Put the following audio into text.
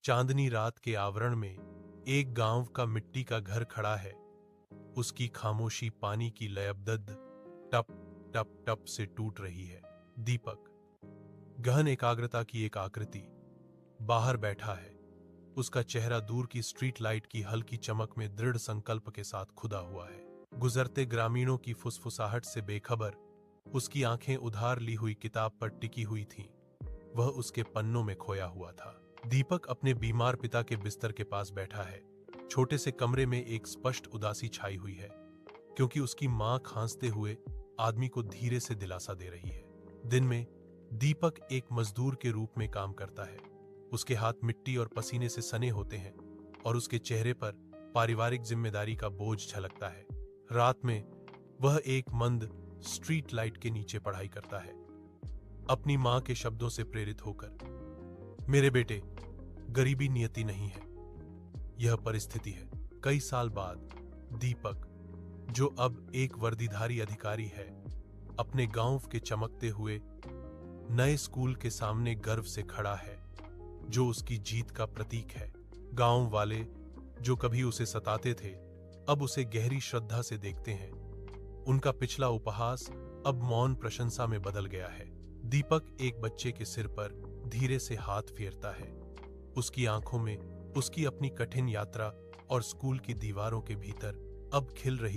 चांदनी रात के आवरण में एक गांव का मिट्टी का घर खड़ा है। उसकी खामोशी पानी की लयबद्ध टप टप टप से टूट रही है। दीपक, गहन एकाग्रता की एक आकृति, बाहर बैठा है। उसका चेहरा दूर की स्ट्रीट लाइट की हल्की चमक में दृढ़ संकल्प के साथ खुदा हुआ है। गुजरते ग्रामीणों की फुसफुसाहट से बेखबर उसकी आंखें उधार ली हुई किताब पर टिकी हुई थीं। वह उसके पन्नों में खोया हुआ था। दीपक अपने बीमार पिता के बिस्तर के पास बैठा है। छोटे से कमरे में एक स्पष्ट उदासी छाई हुई है, क्योंकि उसकी मां खांसते हुए आदमी को धीरे से दिलासा दे रही है। दिन में दीपक एक मजदूर के रूप में काम करता है। उसके हाथ मिट्टी और पसीने से सने होते हैं और उसके चेहरे पर पारिवारिक जिम्मेदारी का बोझ झलकता है। रात में वह एक मंद स्ट्रीट लाइट के नीचे पढ़ाई करता है, अपनी मां के शब्दों से प्रेरित होकर। मेरे बेटे, गरीबी नियति नहीं है, यह परिस्थिति है। कई साल बाद दीपक, जो अब एक वर्दीधारी अधिकारी है, अपने गांव के चमकते हुए नए स्कूल के सामने गर्व से खड़ा है, जो उसकी जीत का प्रतीक है। गांव वाले जो कभी उसे सताते थे, अब उसे गहरी श्रद्धा से देखते हैं। उनका पिछला उपहास अब मौन प्रशंसा में बदल गया है। दीपक एक बच्चे के सिर पर धीरे से हाथ फेरता है। उसकी आंखों में उसकी अपनी कठिन यात्रा और स्कूल की दीवारों के भीतर अब खिल रही